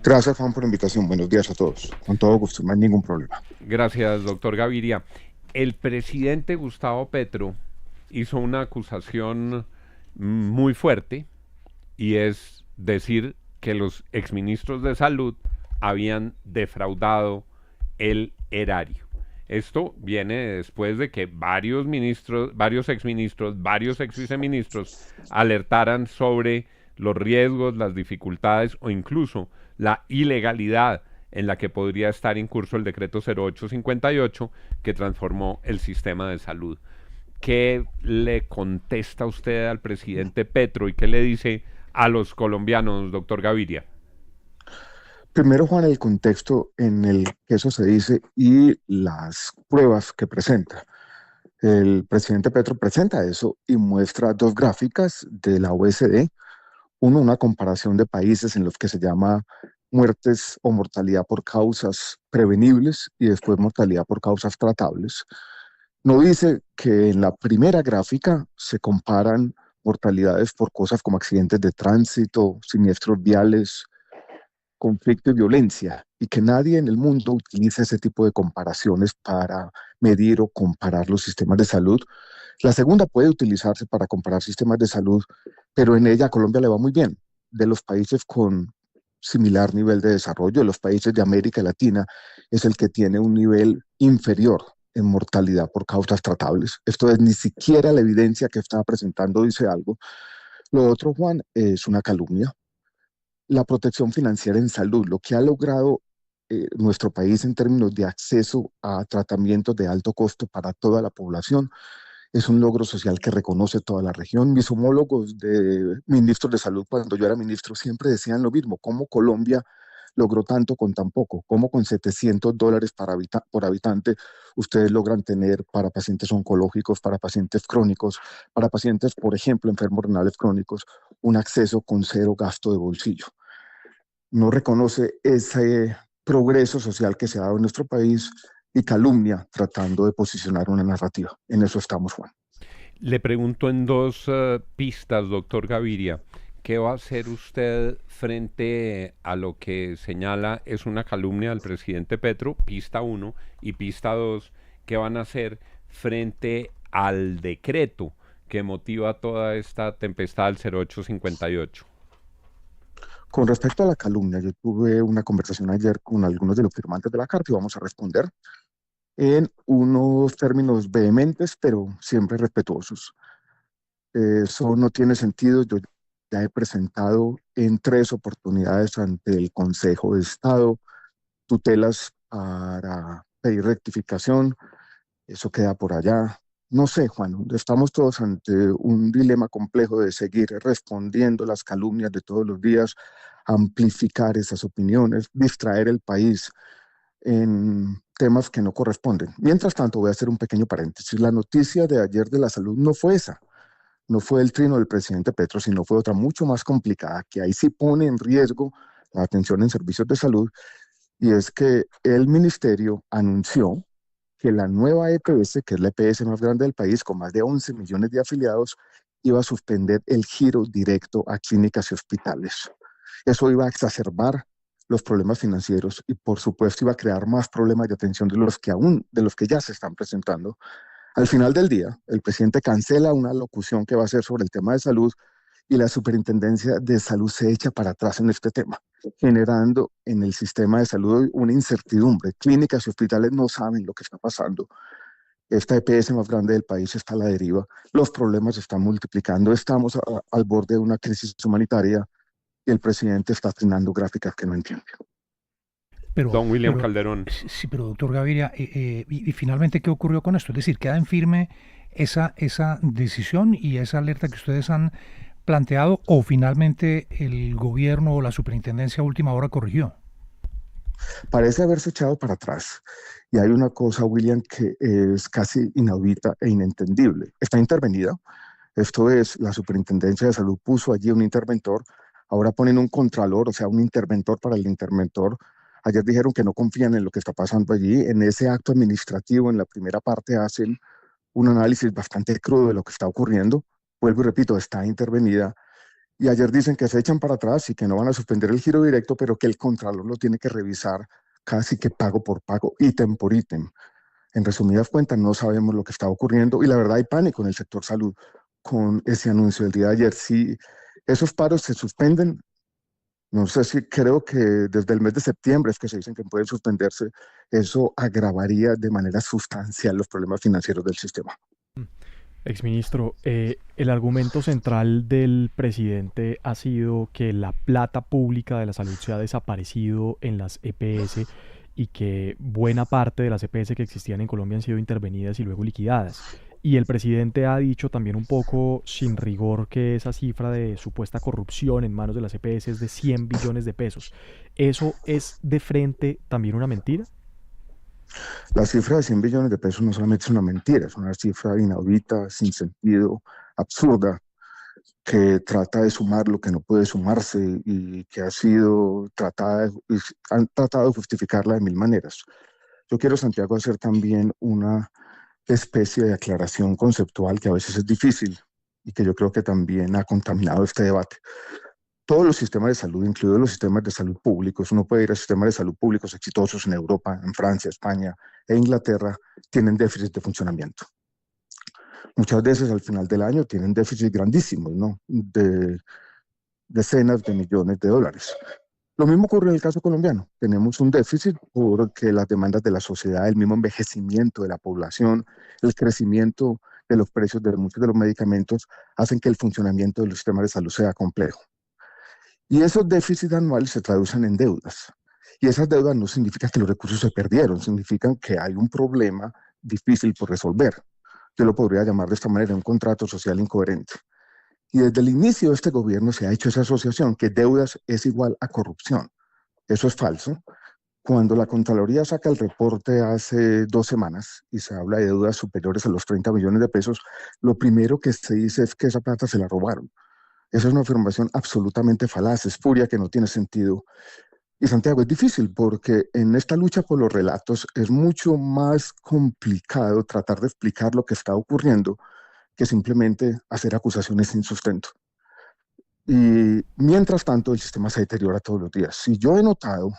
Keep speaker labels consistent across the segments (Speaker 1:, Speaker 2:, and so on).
Speaker 1: Gracias, Juan, por la invitación. Buenos días a todos. Con todo gusto, no hay ningún problema.
Speaker 2: Gracias, doctor Gaviria. El presidente Gustavo Petro hizo una acusación muy fuerte y es decir que los exministros de salud habían defraudado el erario. Esto viene después de que varios ministros, varios exministros, varios exviceministros alertaran sobre los riesgos, las dificultades o incluso la ilegalidad en la que podría estar incurso el decreto 0858 que transformó el sistema de salud. ¿Qué le contesta usted al presidente Petro y qué le dice a los colombianos, doctor Gaviria?
Speaker 1: Primero, Juan, el contexto en el que eso se dice y las pruebas que presenta. El presidente Petro presenta eso y muestra dos gráficas de la OECD. Uno, una comparación de países en los que se llama muertes o mortalidad por causas prevenibles y después mortalidad por causas tratables. No dice que en la primera gráfica se comparan mortalidades por cosas como accidentes de tránsito, siniestros viales, conflicto y violencia, y que nadie en el mundo utilice ese tipo de comparaciones para medir o comparar los sistemas de salud. La segunda puede utilizarse para comparar sistemas de salud, pero en ella a Colombia le va muy bien. De los países con similar nivel de desarrollo, de los países de América Latina, es el que tiene un nivel inferior en mortalidad por causas tratables. Esto es, ni siquiera la evidencia que estaba presentando dice algo. Lo otro, Juan, es una calumnia. La protección financiera en salud, lo que ha logrado nuestro país en términos de acceso a tratamientos de alto costo para toda la población, es un logro social que reconoce toda la región. Mis homólogos de ministros de salud, cuando yo era ministro, siempre decían lo mismo: cómo Colombia logró tanto con tan poco, cómo con $700 por habitante ustedes logran tener para pacientes oncológicos, para pacientes crónicos, para pacientes, por ejemplo, enfermos renales crónicos, un acceso con cero gasto de bolsillo. No reconoce ese progreso social que se ha dado en nuestro país y calumnia tratando de posicionar una narrativa. En eso estamos, Juan.
Speaker 2: Le pregunto en dos pistas, doctor Gaviria, ¿qué va a hacer usted frente a lo que señala es una calumnia del presidente Petro, pista uno, y pista 2, qué van a hacer frente al decreto que motiva toda esta tempestad del 0858?
Speaker 1: Con respecto a la calumnia, yo tuve una conversación ayer con algunos de los firmantes de la carta y vamos a responder en unos términos vehementes, pero siempre respetuosos. Eso no tiene sentido. Yo ya he presentado en 3 oportunidades ante el Consejo de Estado tutelas para pedir rectificación. Eso queda por allá. No sé, Juan, estamos todos ante un dilema complejo de seguir respondiendo las calumnias de todos los días, amplificar esas opiniones, distraer el país en temas que no corresponden. Mientras tanto, voy a hacer un pequeño paréntesis. La noticia de ayer de la salud no fue esa, no fue el trino del presidente Petro, sino fue otra mucho más complicada, que ahí sí pone en riesgo la atención en servicios de salud, y es que el ministerio anunció que la nueva EPS, que es la EPS más grande del país, con más de 11 millones de afiliados, iba a suspender el giro directo a clínicas y hospitales. Eso iba a exacerbar los problemas financieros y, por supuesto, iba a crear más problemas de atención de los que ya se están presentando. Al final del día, el presidente cancela una locución que va a hacer sobre el tema de salud y la Superintendencia de Salud se echa para atrás en este tema, generando en el sistema de salud una incertidumbre. Clínicas y hospitales no saben lo que está pasando. Esta EPS más grande del país está a la deriva. Los problemas se están multiplicando. Estamos al borde de una crisis humanitaria y el presidente está asignando gráficas que no entiende.
Speaker 2: Don William Calderón.
Speaker 3: Sí, pero doctor Gaviria, y finalmente, ¿qué ocurrió con esto? Es decir, ¿queda en firme esa decisión y esa alerta que ustedes han planteado o finalmente el gobierno o la superintendencia a última hora corrigió?
Speaker 1: Parece haberse echado para atrás. Y hay una cosa, William, que es casi inaudita e inentendible. Está intervenida. Esto es, la Superintendencia de Salud puso allí un interventor. Ahora ponen un contralor, o sea, un interventor para el interventor. Ayer dijeron que no confían en lo que está pasando allí. En ese acto administrativo, en la primera parte, hacen un análisis bastante crudo de lo que está ocurriendo. Vuelvo y repito, está intervenida Y ayer dicen que se echan para atrás y que no van a suspender el giro directo, pero que el contralor lo tiene que revisar casi que pago por pago, ítem por ítem. En resumidas cuentas, no sabemos lo que está ocurriendo y la verdad hay pánico en el sector salud con ese anuncio del día de ayer. Si esos paros se suspenden, no sé si creo que desde el mes de septiembre es que se dicen que pueden suspenderse, eso agravaría de manera sustancial los problemas financieros del sistema.
Speaker 4: Exministro, el argumento central del presidente ha sido que la plata pública de la salud se ha desaparecido en las EPS y que buena parte de las EPS que existían en Colombia han sido intervenidas y luego liquidadas. Y el presidente ha dicho también un poco sin rigor que esa cifra de supuesta corrupción en manos de las EPS es de 100 billones de pesos. ¿Eso es de frente también una mentira?
Speaker 1: La cifra de 100 billones de pesos no solamente es una mentira, es una cifra inaudita, sin sentido, absurda, que trata de sumar lo que no puede sumarse y que ha sido han tratado de justificarla de mil maneras. Yo quiero, Santiago, hacer también una especie de aclaración conceptual que a veces es difícil y que yo creo que también ha contaminado este debate. Todos los sistemas de salud, incluidos los sistemas de salud públicos, uno puede ir a sistemas de salud públicos exitosos en Europa, en Francia, España e Inglaterra, tienen déficit de funcionamiento. Muchas veces al final del año tienen déficits grandísimos, ¿no? De decenas de millones de dólares. Lo mismo ocurre en el caso colombiano. Tenemos un déficit porque las demandas de la sociedad, el mismo envejecimiento de la población, el crecimiento de los precios de muchos de los medicamentos hacen que el funcionamiento de los sistemas de salud sea complejo. Y esos déficits anuales se traducen en deudas. Y esas deudas no significan que los recursos se perdieron, significan que hay un problema difícil por resolver. Yo lo podría llamar de esta manera, un contrato social incoherente. Y desde el inicio de este gobierno se ha hecho esa asociación, que deudas es igual a corrupción. Eso es falso. Cuando la Contraloría saca el reporte hace 2 semanas y se habla de deudas superiores a los 30 millones de pesos, lo primero que se dice es que esa plata se la robaron. Esa es una afirmación absolutamente falaz, espuria, que no tiene sentido. Y Santiago, es difícil porque en esta lucha por los relatos es mucho más complicado tratar de explicar lo que está ocurriendo que simplemente hacer acusaciones sin sustento. Y mientras tanto, el sistema se deteriora todos los días. Y yo he notado,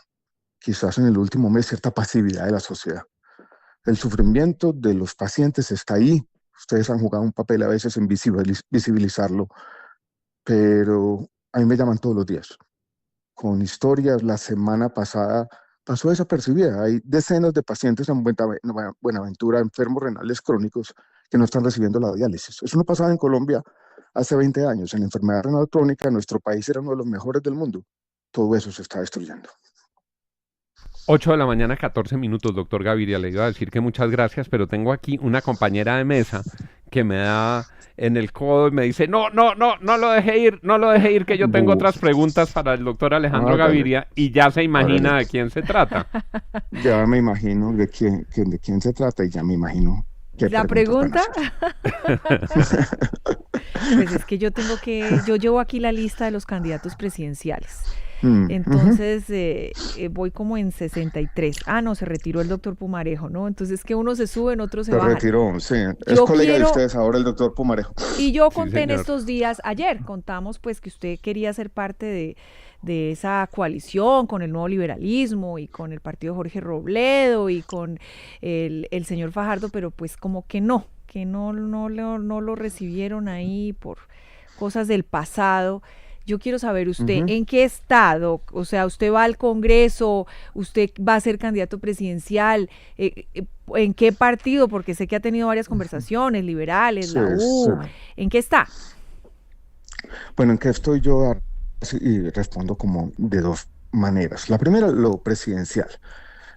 Speaker 1: quizás en el último mes, cierta pasividad de la sociedad. El sufrimiento de los pacientes está ahí. Ustedes han jugado un papel a veces en visibilizarlo, pero a mí me llaman todos los días con historias. La semana pasada pasó desapercibida. Hay decenas de pacientes en Buenaventura, enfermos renales crónicos, que no están recibiendo la diálisis. Eso no pasaba en Colombia hace 20 años. En la enfermedad renal crónica, nuestro país era uno de los mejores del mundo. Todo eso se está destruyendo.
Speaker 2: 8 de la mañana, 14 minutos, doctor Gaviria. Le iba a decir que muchas gracias, pero tengo aquí una compañera de mesa que me da en el codo y me dice, no lo deje ir, que yo tengo otras preguntas para el doctor Alejandro Gaviria, y ya se imagina de quién se trata.
Speaker 1: Ya me imagino de quién se trata y ya me imagino qué
Speaker 5: ¿La pregunta? Pues es que yo llevo aquí la lista de los candidatos presidenciales. Entonces voy como en 63. No, se retiró el doctor Pumarejo, ¿no? Entonces que uno se sube, en otro se baja.
Speaker 1: Se retiró, sí. Es colega de ustedes ahora el doctor Pumarejo.
Speaker 5: Y yo conté en estos días, ayer contamos pues que usted quería ser parte de esa coalición con el nuevo liberalismo y con el partido Jorge Robledo y con el señor Fajardo, pero pues como que no lo recibieron ahí por cosas del pasado. Yo quiero saber usted, ¿en qué estado? O sea, ¿usted va al Congreso? ¿Usted va a ser candidato presidencial? ¿En qué partido? Porque sé que ha tenido varias conversaciones, liberales, la U. Sí. ¿En qué está?
Speaker 1: Bueno, ¿en qué estoy yo? Y respondo como de 2 maneras. La primera, lo presidencial.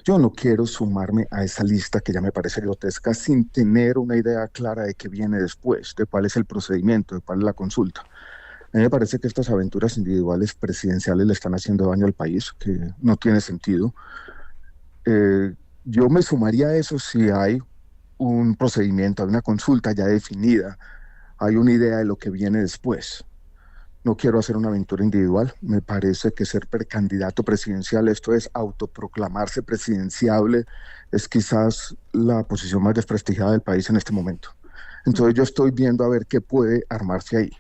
Speaker 1: Yo no quiero sumarme a esa lista que ya me parece grotesca sin tener una idea clara de qué viene después, de cuál es el procedimiento, de cuál es la consulta. A mí me parece que estas aventuras individuales presidenciales le están haciendo daño al país, que no tiene sentido. Yo me sumaría a eso si hay un procedimiento, hay una consulta ya definida, hay una idea de lo que viene después. No quiero hacer una aventura individual. Me parece que ser precandidato presidencial, esto es autoproclamarse presidenciable, es quizás la posición más desprestigiada del país en este momento. Entonces yo estoy viendo a ver qué puede armarse ahí.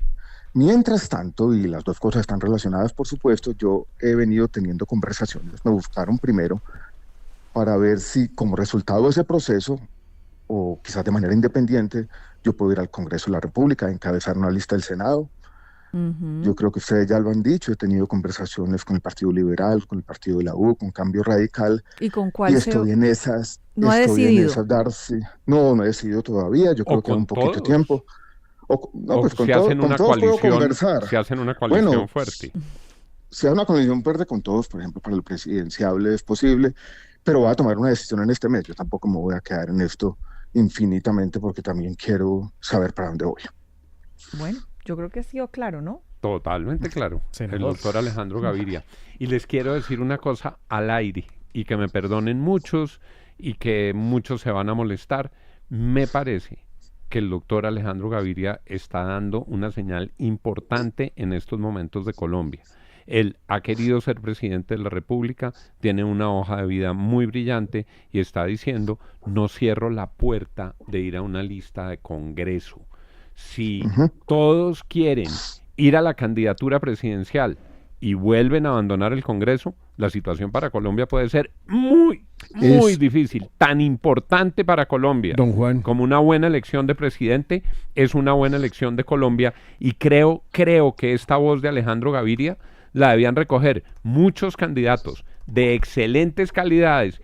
Speaker 1: Mientras tanto, y las dos cosas están relacionadas, por supuesto, yo he venido teniendo conversaciones. Me buscaron primero para ver si como resultado de ese proceso, o quizás de manera independiente, yo puedo ir al Congreso de la República, encabezar una lista del Senado. Yo creo que ustedes ya lo han dicho, he tenido conversaciones con el Partido Liberal, con el Partido de la U, con Cambio Radical.
Speaker 5: ¿Y con
Speaker 1: Y
Speaker 5: cuál
Speaker 1: estoy en esas,
Speaker 5: no ha
Speaker 1: estoy en
Speaker 5: decidido?
Speaker 1: esas darse. No, no he decidido todavía, yo creo que
Speaker 2: con
Speaker 1: un poquito de
Speaker 2: todos.
Speaker 1: tiempo. No,
Speaker 2: O
Speaker 1: pues
Speaker 2: si hacen
Speaker 1: con
Speaker 2: una
Speaker 1: todos puedo
Speaker 2: coalición,
Speaker 1: conversar.
Speaker 2: si hacen una coalición
Speaker 1: Bueno,
Speaker 2: fuerte.
Speaker 1: si hay una coalición verde con todos, por ejemplo, para el presidenciable es posible, pero voy a tomar una decisión en este mes. Yo tampoco me voy a quedar en esto infinitamente porque también quiero saber para dónde voy.
Speaker 5: Bueno, yo creo que ha sido claro, ¿no?
Speaker 2: Totalmente claro, el
Speaker 4: Senador.
Speaker 2: doctor Alejandro Gaviria. Y les quiero decir una cosa al aire, y que me perdonen muchos, y que muchos se van a molestar. Me parece que el doctor Alejandro Gaviria está dando una señal importante en estos momentos de Colombia. Él ha querido ser presidente de la República, tiene una hoja de vida muy brillante y está diciendo, no cierro la puerta de ir a una lista de Congreso. Si todos quieren ir a la candidatura presidencial y vuelven a abandonar el Congreso, la situación para Colombia puede ser muy difícil. Tan importante para Colombia
Speaker 6: Don Juan,
Speaker 2: como una buena elección de presidente es una buena elección de Colombia, y creo que esta voz de Alejandro Gaviria la debían recoger muchos candidatos de excelentes calidades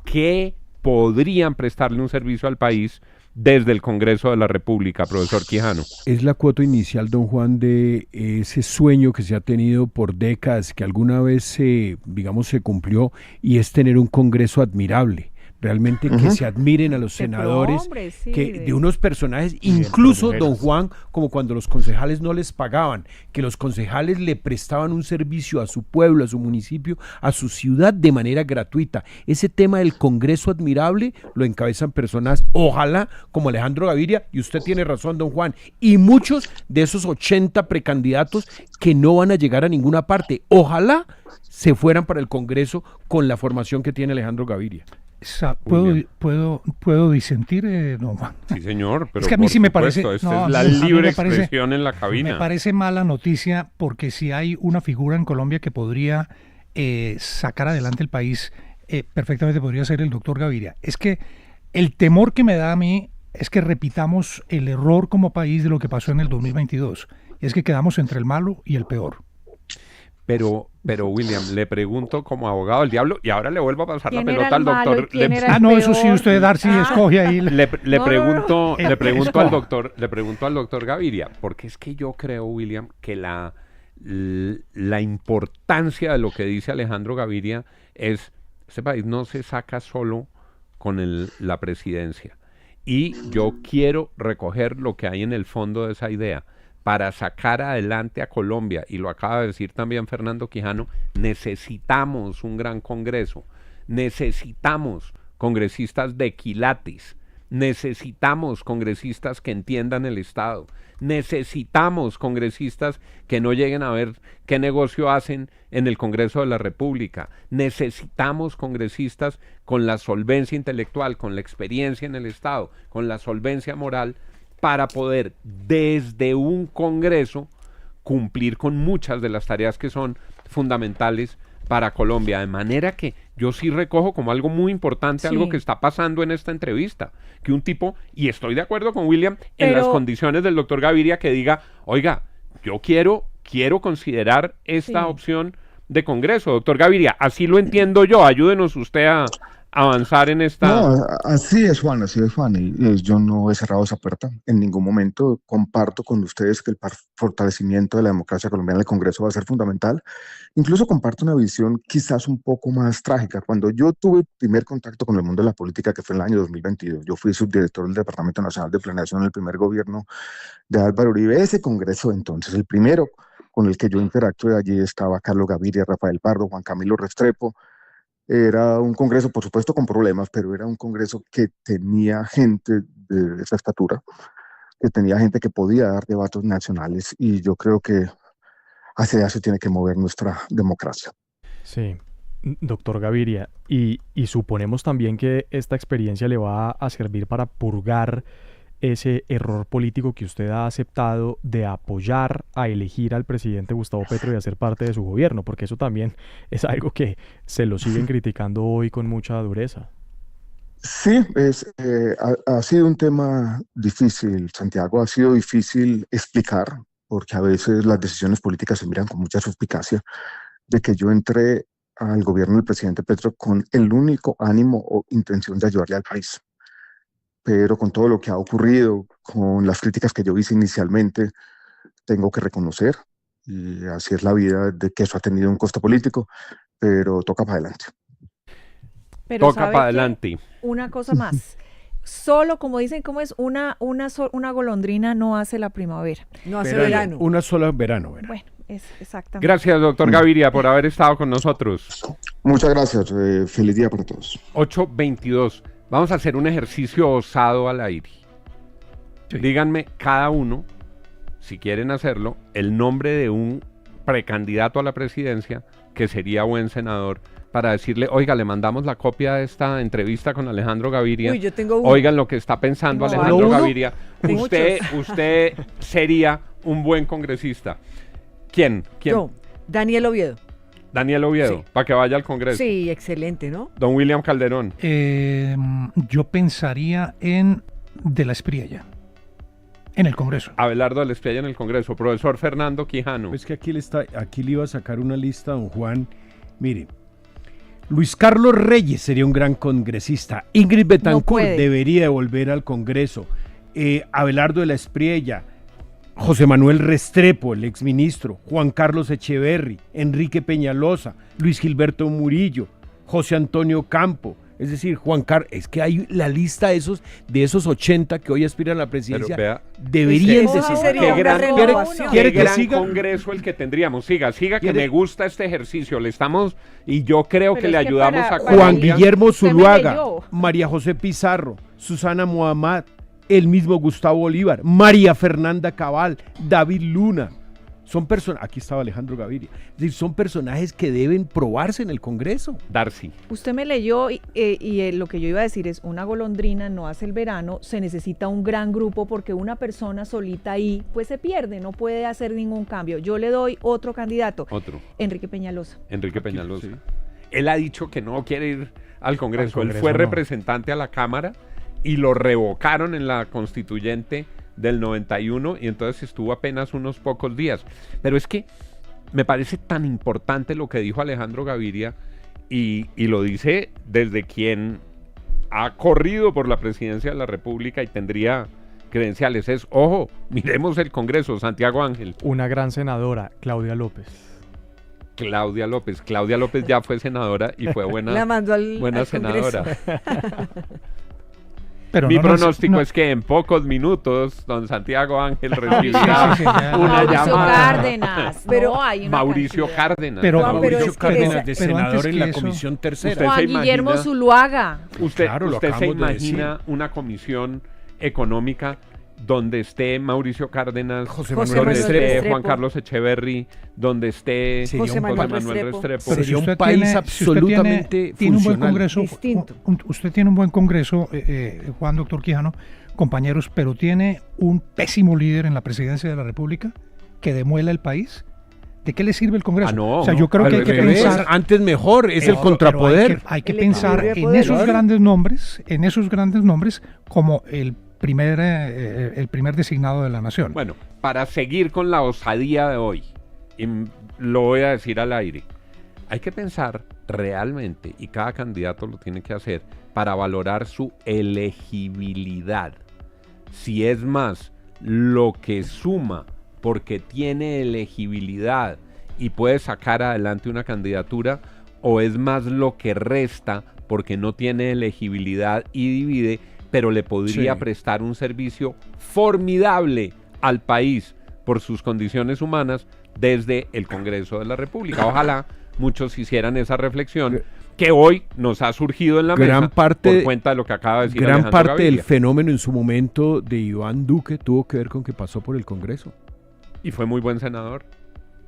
Speaker 2: que podrían prestarle un servicio al país desde el Congreso de la República, profesor Quijano.
Speaker 6: es la cuota inicial, don Juan, de ese sueño que se ha tenido por décadas, que alguna vez digamos, se cumplió, y es tener un Congreso admirable. Realmente que se admiren a los senadores,
Speaker 5: prohombres, sí,
Speaker 6: de unos personajes, incluso, don Juan, como cuando los concejales no les pagaban, que los concejales le prestaban un servicio a su pueblo, a su municipio, a su ciudad de manera gratuita. Ese tema del Congreso admirable lo encabezan personas, ojalá, como Alejandro Gaviria, y usted tiene razón, don Juan, y muchos de esos 80 precandidatos que no van a llegar a ninguna parte. Ojalá se fueran para el Congreso con la formación que tiene Alejandro Gaviria.
Speaker 3: ¿Puedo disentir, don Juan?
Speaker 2: Sí, señor, pero
Speaker 3: Es que a mí
Speaker 2: por
Speaker 3: sí me
Speaker 2: supuesto,
Speaker 3: parece...
Speaker 2: esta
Speaker 3: no,
Speaker 2: es la
Speaker 3: a mí me
Speaker 2: libre
Speaker 3: parece-
Speaker 2: expresión en la cabina.
Speaker 3: Me parece mala noticia, porque si hay una figura en Colombia que podría sacar adelante el país, perfectamente podría ser el doctor Gaviria. Es que el temor que me da a mí es que repitamos el error como país de lo que pasó en el 2022. Y es que quedamos entre el malo y el peor.
Speaker 2: Pero William, le pregunto como abogado del diablo, y ahora le vuelvo a pasar la
Speaker 5: ¿Quién era
Speaker 2: pelota al
Speaker 5: el malo y
Speaker 2: doctor.
Speaker 5: quién era el
Speaker 3: Ah, no, eso sí,
Speaker 5: peor?
Speaker 3: usted, Darcy, escoge ahí.
Speaker 2: Le
Speaker 5: No,
Speaker 2: pregunto,
Speaker 3: no.
Speaker 2: le pregunto
Speaker 3: Escoja.
Speaker 2: le pregunto al doctor Gaviria, porque es que yo creo, William, que la importancia de lo que dice Alejandro Gaviria es, este país no se saca solo con la presidencia. Y yo quiero recoger lo que hay en el fondo de esa idea. Para sacar adelante a Colombia, y lo acaba de decir también Fernando Quijano, necesitamos un gran Congreso, necesitamos congresistas de quilates, necesitamos congresistas que entiendan el Estado, necesitamos congresistas que no lleguen a ver qué negocio hacen en el Congreso de la República, necesitamos congresistas con la solvencia intelectual, con la experiencia en el Estado, con la solvencia moral, para poder desde un Congreso cumplir con muchas de las tareas que son fundamentales para Colombia. De manera que yo sí recojo como algo muy importante, algo que está pasando en esta entrevista, que un tipo, y estoy de acuerdo con William, en las condiciones del doctor Gaviria, que diga, oiga, yo quiero considerar esta opción de Congreso. Doctor Gaviria, así lo entiendo yo, ayúdenos usted a avanzar en esta...
Speaker 1: No, así es, Juan, y yo no he cerrado esa puerta en ningún momento. Comparto con ustedes que el fortalecimiento de la democracia colombiana en el Congreso va a ser fundamental. Incluso comparto una visión quizás un poco más trágica. Cuando yo tuve el primer contacto con el mundo de la política, que fue en el año 2022, yo fui subdirector del Departamento Nacional de Planeación en el primer gobierno de Álvaro Uribe. Ese Congreso de entonces, el primero con el que yo interactué, allí estaba Carlos Gaviria, Rafael Pardo, Juan Camilo Restrepo. Era un Congreso, por supuesto, con problemas, pero era un Congreso que tenía gente de esa estatura, que tenía gente que podía dar debates nacionales, y yo creo que hacia allá se tiene que mover nuestra democracia.
Speaker 4: Sí, doctor Gaviria, y suponemos también que esta experiencia le va a servir para purgar ese error político que usted ha aceptado de apoyar a elegir al presidente Gustavo Petro y a ser parte de su gobierno? Porque eso también es algo que se lo siguen criticando hoy con mucha dureza.
Speaker 1: Sí, ha sido un tema difícil, Santiago, ha sido difícil explicar, porque a veces las decisiones políticas se miran con mucha suspicacia, de que yo entré al gobierno del presidente Petro con el único ánimo o intención de ayudarle al país. Pero con todo lo que ha ocurrido, con las críticas que yo hice inicialmente, tengo que reconocer, y así es la vida, de que eso ha tenido un costo político, pero toca para adelante.
Speaker 5: Pero
Speaker 2: Toca
Speaker 5: ¿sabe
Speaker 2: para
Speaker 5: qué?
Speaker 2: adelante.
Speaker 5: Una cosa más. Solo, como dicen, ¿cómo es? Una golondrina no hace la primavera.
Speaker 7: No hace verano.
Speaker 6: Una sola verano.
Speaker 5: Bueno, es exactamente.
Speaker 2: Gracias, doctor Gaviria, por haber estado con nosotros.
Speaker 1: Muchas gracias, feliz día para todos.
Speaker 2: 8:22. Vamos a hacer un ejercicio osado al aire.
Speaker 3: Sí.
Speaker 2: Díganme cada uno, si quieren hacerlo, el nombre de un precandidato a la presidencia que sería buen senador, para decirle, oiga, le mandamos la copia de esta entrevista con Alejandro Gaviria.
Speaker 7: Uy, yo tengo uno.
Speaker 2: Oigan lo que está pensando
Speaker 7: No,
Speaker 2: Alejandro
Speaker 7: ¿uno?
Speaker 2: Gaviria.
Speaker 7: Tengo
Speaker 2: Usted sería un buen congresista. ¿Quién?
Speaker 7: Yo, Daniel Oviedo.
Speaker 2: Daniel Oviedo,
Speaker 7: Sí.
Speaker 2: para que vaya al Congreso.
Speaker 7: Sí, excelente, ¿no?
Speaker 2: Don William Calderón.
Speaker 3: Yo pensaría en De la Espriella, en el Congreso.
Speaker 2: Abelardo Alespilla en el Congreso. Profesor Fernando Quijano.
Speaker 6: Es que aquí le iba a sacar una lista, don Juan. Mire, Luis Carlos Reyes sería un gran congresista. Ingrid Betancourt
Speaker 5: puede.
Speaker 6: debería de volver al Congreso. Abelardo de la Espriella, José Manuel Restrepo, el exministro, Juan Carlos Echeverry, Enrique Peñalosa, Luis Gilberto Murillo, José Antonio Campo. Es decir, Juan Carlos, es que hay la lista de esos 80 que hoy aspiran a la presidencia.
Speaker 2: Pero vea,
Speaker 6: Deberían
Speaker 7: Ese
Speaker 6: de
Speaker 7: sí
Speaker 6: ser.
Speaker 7: sería
Speaker 2: Qué
Speaker 7: una
Speaker 2: gran-
Speaker 7: renovación.
Speaker 6: ¿Quiere
Speaker 2: qué
Speaker 6: que
Speaker 2: gran
Speaker 6: siga?
Speaker 2: congreso el que tendríamos. Siga, que
Speaker 6: ¿Quiere?
Speaker 2: me gusta este ejercicio. Le estamos, y yo creo
Speaker 5: Pero
Speaker 2: que
Speaker 5: es
Speaker 2: le
Speaker 5: que
Speaker 2: ayudamos
Speaker 5: para-
Speaker 2: a
Speaker 5: para
Speaker 6: Juan
Speaker 2: Colombia.
Speaker 6: Guillermo
Speaker 5: Usted me
Speaker 6: Zuluaga,
Speaker 5: leyó.
Speaker 6: María José Pizarro, Susana Muhammad, el mismo Gustavo Bolívar, María Fernanda Cabal, David Luna. Son personas, aquí estaba Alejandro Gaviria, es decir, son personajes que deben probarse en el Congreso.
Speaker 2: Darcy.
Speaker 5: Usted me leyó y lo que yo iba a decir es, una golondrina no hace el verano, se necesita un gran grupo porque una persona solita ahí pues se pierde, no puede hacer ningún cambio. Yo le doy otro candidato,
Speaker 2: Otro.
Speaker 5: Enrique Peñalosa.
Speaker 2: Enrique Peñalosa.
Speaker 6: Sí.
Speaker 2: Él ha dicho que no quiere ir al Congreso.
Speaker 4: Al
Speaker 2: Él
Speaker 4: Congreso
Speaker 2: fue
Speaker 4: no.
Speaker 2: representante a la Cámara y lo revocaron en la constituyente del 91 y entonces estuvo apenas unos pocos días. Pero es que me parece tan importante lo que dijo Alejandro Gaviria y lo dice desde quien ha corrido por la presidencia de la República y tendría credenciales. Es, ojo, miremos el Congreso, Santiago Ángel.
Speaker 4: Una gran senadora, Claudia López.
Speaker 2: Claudia López. Claudia López ya fue senadora y fue
Speaker 7: La
Speaker 2: buena
Speaker 7: mandó al
Speaker 2: senadora.
Speaker 7: Congreso.
Speaker 3: Pero
Speaker 2: Mi
Speaker 3: no,
Speaker 2: pronóstico
Speaker 3: no,
Speaker 2: es que en pocos minutos don Santiago Ángel
Speaker 3: sí,
Speaker 2: recibirá
Speaker 3: sí, ya.
Speaker 2: una
Speaker 5: Mauricio
Speaker 2: llamada.
Speaker 5: Cárdenas.
Speaker 7: Pero
Speaker 5: no, hay una
Speaker 2: Mauricio
Speaker 5: cantidad.
Speaker 2: Cárdenas.
Speaker 3: Pero-
Speaker 7: Juan, pero
Speaker 6: Mauricio
Speaker 7: es que
Speaker 6: Cárdenas
Speaker 7: esa-
Speaker 6: de
Speaker 3: pero
Speaker 6: senador
Speaker 3: antes
Speaker 6: en
Speaker 3: que
Speaker 6: la
Speaker 3: eso-
Speaker 6: Comisión Tercera.
Speaker 2: Usted
Speaker 5: Juan
Speaker 2: se
Speaker 5: Guillermo
Speaker 2: imagina-
Speaker 5: Zuluaga.
Speaker 2: Usted,
Speaker 6: Claro, lo
Speaker 2: usted se
Speaker 6: acabamos de
Speaker 2: imagina una comisión económica donde esté Mauricio Cárdenas,
Speaker 6: José
Speaker 7: José
Speaker 2: donde
Speaker 7: Manuel
Speaker 2: esté
Speaker 7: Restrepo.
Speaker 2: Juan Carlos Echeverry, donde esté
Speaker 6: Sería
Speaker 7: José
Speaker 6: un
Speaker 7: Manuel
Speaker 2: Restrepo.
Speaker 3: Pero
Speaker 6: Sería
Speaker 3: si
Speaker 6: un
Speaker 3: usted
Speaker 6: país
Speaker 3: tiene- si usted
Speaker 6: absolutamente
Speaker 3: tiene un buen
Speaker 6: funcional.
Speaker 3: congreso,
Speaker 7: Distinto.
Speaker 3: usted tiene un buen congreso, Juan, doctor Quijano, compañeros, pero tiene un pésimo líder en la presidencia de la República que demuela el país. ¿De qué le sirve el Congreso?
Speaker 2: Ah, no,
Speaker 3: o sea, yo creo
Speaker 2: al
Speaker 3: que hay que
Speaker 2: revés.
Speaker 3: pensar.
Speaker 6: Antes mejor, es el
Speaker 3: Pero
Speaker 6: contrapoder.
Speaker 3: Hay que
Speaker 7: El
Speaker 3: pensar
Speaker 7: equilibrio de
Speaker 3: en
Speaker 7: poder,
Speaker 3: esos
Speaker 7: claro.
Speaker 3: grandes nombres como el primer designado de la nación.
Speaker 2: Bueno, para seguir con la osadía de hoy, y lo voy a decir al aire, hay que pensar realmente, y cada candidato lo tiene que hacer, para valorar su elegibilidad. Si es más lo que suma porque tiene elegibilidad y puede sacar adelante una candidatura, o es más lo que resta porque no tiene elegibilidad y divide, pero le podría
Speaker 6: Sí.
Speaker 2: prestar un servicio formidable al país por sus condiciones humanas desde el Congreso de la República. Ojalá muchos hicieran esa reflexión que hoy nos ha surgido en la
Speaker 6: Gran
Speaker 2: mesa
Speaker 6: parte-
Speaker 2: por cuenta de lo que acaba de decir
Speaker 6: Gran
Speaker 2: Alejandro
Speaker 6: parte del
Speaker 2: Gaviria.
Speaker 6: fenómeno en su momento de Iván Duque tuvo que ver con que pasó por el Congreso.
Speaker 2: Y fue muy buen senador.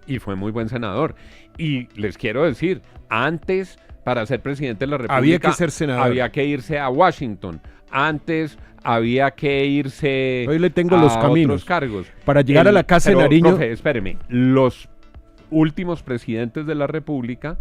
Speaker 2: Y fue muy buen senador. Y les quiero decir, antes para ser presidente de la República
Speaker 6: Había que ser senador.
Speaker 2: había que irse a Washington. Antes había que irse
Speaker 6: Hoy le tengo
Speaker 2: a
Speaker 6: los caminos.
Speaker 2: otros cargos.
Speaker 6: Para llegar a la Casa de
Speaker 2: pero,
Speaker 6: Nariño.
Speaker 2: profe, espéreme. Los últimos presidentes de la República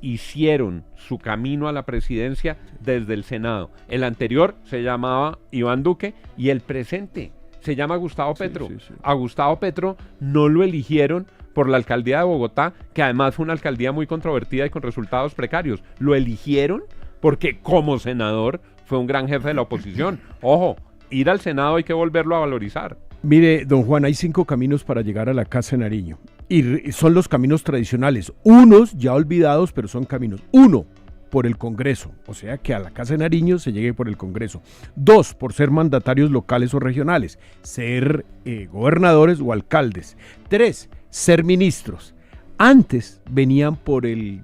Speaker 2: hicieron su camino a la presidencia desde el Senado. El anterior se llamaba Iván Duque y el presente se llama Gustavo Petro.
Speaker 6: Sí.
Speaker 2: A Gustavo Petro no lo eligieron por la alcaldía de Bogotá, que además fue una alcaldía muy controvertida y con resultados precarios. Lo eligieron porque como senador fue un gran jefe de la oposición. Ojo, ir al Senado hay que volverlo a valorizar.
Speaker 6: Mire, don Juan, hay 5 caminos para llegar a la Casa de Nariño. Y son los caminos tradicionales. Unos ya olvidados, pero son caminos. 1, por el Congreso. O sea, que a la Casa de Nariño se llegue por el Congreso. 2, por ser mandatarios locales o regionales. Ser gobernadores o alcaldes. 3, ser ministros. Antes venían por el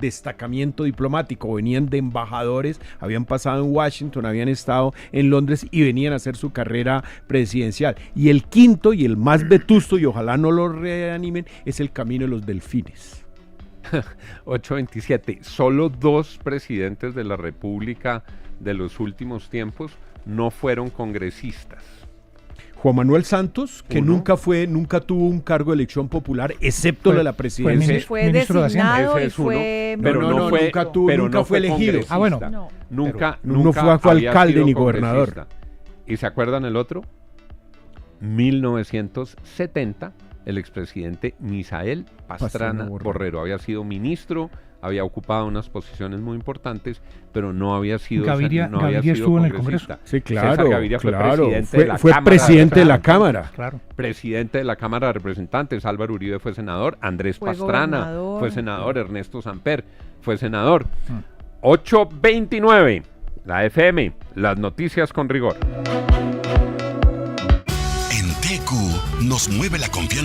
Speaker 6: destacamiento diplomático, venían de embajadores, habían pasado en Washington, habían estado en Londres y venían a hacer su carrera presidencial. Y el quinto y el más vetusto, y ojalá no lo reanimen, es el camino de los delfines.
Speaker 2: 827. Solo 2 presidentes de la República de los últimos tiempos no fueron congresistas.
Speaker 6: Juan Manuel Santos, que
Speaker 2: Uno.
Speaker 6: nunca tuvo un cargo de elección popular, excepto la de la presidencia.
Speaker 5: Fue
Speaker 3: ministro de Hacienda.
Speaker 5: designado
Speaker 2: Ese
Speaker 5: y
Speaker 2: es uno,
Speaker 5: fue...
Speaker 2: pero no fue,
Speaker 6: nunca fue elegido.
Speaker 2: congresista.
Speaker 3: Ah, bueno.
Speaker 5: No.
Speaker 2: Nunca
Speaker 6: no fue
Speaker 2: había
Speaker 6: alcalde
Speaker 2: sido
Speaker 6: ni gobernador.
Speaker 2: congresista. ¿Y se acuerdan el otro? 1970, el expresidente Misael Pastrana Borrero había sido ministro, había ocupado unas posiciones muy importantes, pero no había sido
Speaker 3: Gaviria
Speaker 2: sido
Speaker 3: estuvo en el
Speaker 2: congresista.
Speaker 6: Sí,
Speaker 2: César
Speaker 6: claro,
Speaker 2: Gaviria fue
Speaker 6: claro.
Speaker 2: presidente de la
Speaker 6: Fue
Speaker 2: Cámara
Speaker 6: presidente de la
Speaker 2: Representantes.
Speaker 6: Cámara.
Speaker 3: Claro.
Speaker 2: Presidente de la Cámara de Representantes, Álvaro Uribe fue senador, Andrés
Speaker 5: Fue
Speaker 2: Pastrana
Speaker 5: gobernador.
Speaker 2: fue senador, Ernesto Samper fue senador.
Speaker 3: Mm.
Speaker 2: 829, la FM, las noticias con rigor.
Speaker 8: En TQ nos mueve la confianza.